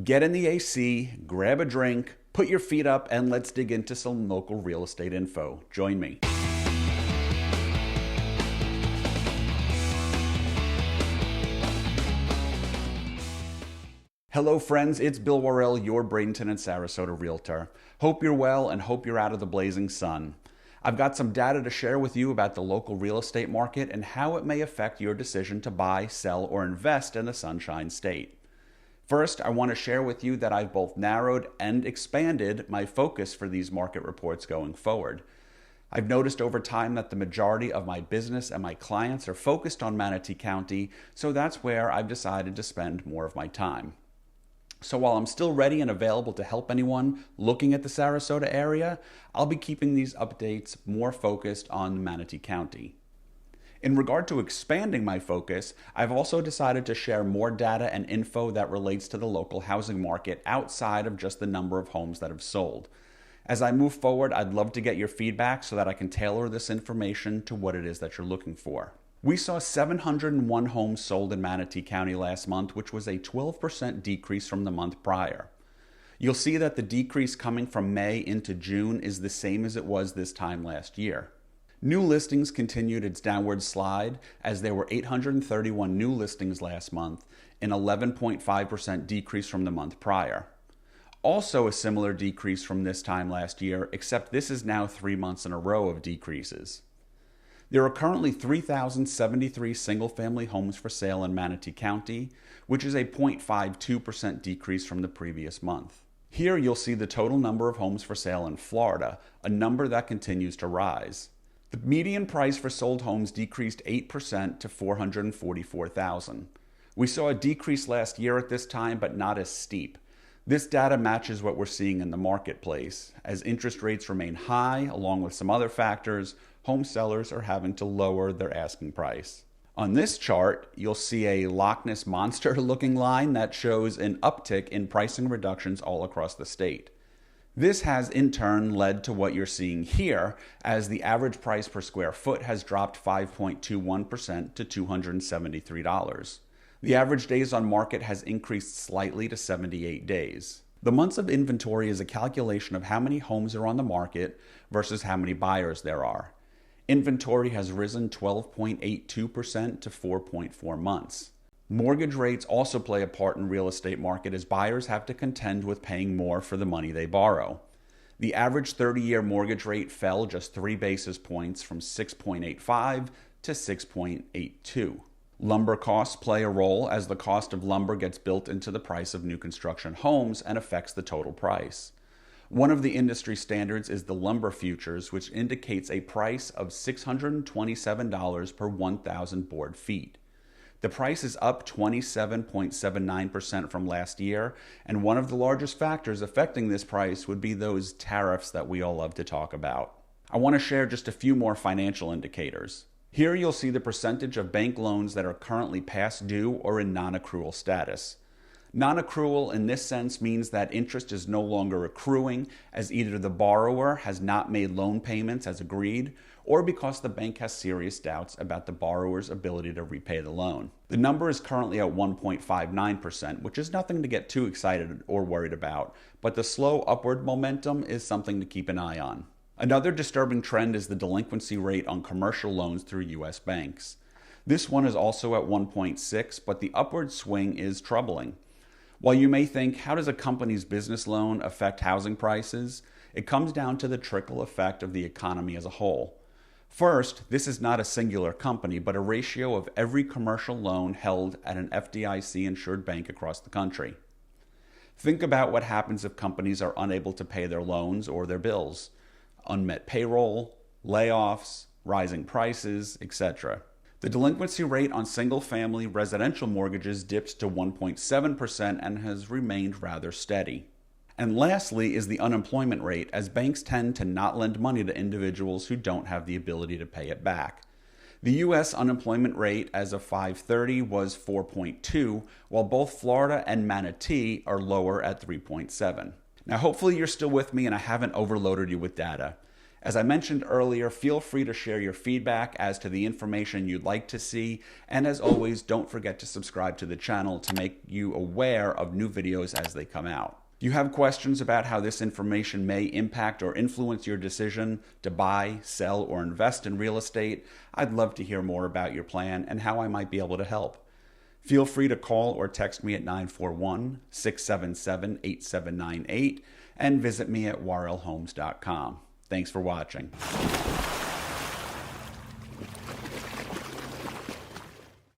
Get in the AC, grab a drink, put your feet up, and let's dig into some local real estate info. Join me. Hello friends, it's Bill Warrell, your Bradenton and Sarasota Realtor. Hope you're well and hope you're out of the blazing sun. I've got some data to share with you about the local real estate market and how it may affect your decision to buy, sell, or invest in the Sunshine State. First, I want to share with you that I've both narrowed and expanded my focus for these market reports going forward. I've noticed over time that the majority of my business and my clients are focused on Manatee County, so that's where I've decided to spend more of my time. So while I'm still ready and available to help anyone looking at the Sarasota area, I'll be keeping these updates more focused on Manatee County. In regard to expanding my focus, I've also decided to share more data and info that relates to the local housing market outside of just the number of homes that have sold. As I move forward, I'd love to get your feedback so that I can tailor this information to what it is that you're looking for. We saw 701 homes sold in Manatee County last month, which was a 12% decrease from the month prior. You'll see that the decrease coming from May into June is the same as it was this time last year. New listings continued its downward slide as there were 831 new listings last month, an 11.5% decrease from the month prior. Also a similar decrease from this time last year, except this is now 3 months in a row of decreases. There are currently 3,073 single-family homes for sale in Manatee County, which is a 0.52% decrease from the previous month. Here you'll see the total number of homes for sale in Florida, a number that continues to rise. The median price for sold homes decreased 8% to $444,000. We saw a decrease last year at this time, but not as steep. This data matches what we're seeing in the marketplace. As interest rates remain high, along with some other factors, home sellers are having to lower their asking price. On this chart, you'll see a Loch Ness Monster-looking line that shows an uptick in pricing reductions all across the state. This has in turn led to what you're seeing here, as the average price per square foot has dropped 5.21% to $273. The average days on market has increased slightly to 78 days. The months of inventory is a calculation of how many homes are on the market versus how many buyers there are. Inventory has risen 12.82% to 4.4 months. Mortgage rates also play a part in real estate market as buyers have to contend with paying more for the money they borrow. The average 30-year mortgage rate fell just 3 basis points from 6.85 to 6.82. Lumber costs play a role as the cost of lumber gets built into the price of new construction homes and affects the total price. One of the industry standards is the lumber futures, which indicates a price of $627 per 1,000 board feet. The price is up 27.79% from last year, and one of the largest factors affecting this price would be those tariffs that we all love to talk about. I want to share just a few more financial indicators. Here you'll see the percentage of bank loans that are currently past due or in non-accrual status. Non-accrual in this sense means that interest is no longer accruing as either the borrower has not made loan payments as agreed or because the bank has serious doubts about the borrower's ability to repay the loan. The number is currently at 1.59%, which is nothing to get too excited or worried about, but the slow upward momentum is something to keep an eye on. Another disturbing trend is the delinquency rate on commercial loans through U.S. banks. This one is also at 1.6, but the upward swing is troubling. While you may think, how does a company's business loan affect housing prices? It comes down to the trickle effect of the economy as a whole. First, this is not a singular company, but a ratio of every commercial loan held at an FDIC-insured bank across the country. Think about what happens if companies are unable to pay their loans or their bills. Unmet payroll, layoffs, rising prices, etc. The delinquency rate on single-family residential mortgages dipped to 1.7% and has remained rather steady. And lastly is the unemployment rate, as banks tend to not lend money to individuals who don't have the ability to pay it back. The U.S. unemployment rate as of 5/30 was 4.2, while both Florida and Manatee are lower at 3.7. Now hopefully you're still with me and I haven't overloaded you with data. As I mentioned earlier, feel free to share your feedback as to the information you'd like to see, and as always, don't forget to subscribe to the channel to make you aware of new videos as they come out. If you have questions about how this information may impact or influence your decision to buy, sell, or invest in real estate, I'd love to hear more about your plan and how I might be able to help. Feel free to call or text me at 941-677-8798 and visit me at warrellhomes.com. Thanks for watching.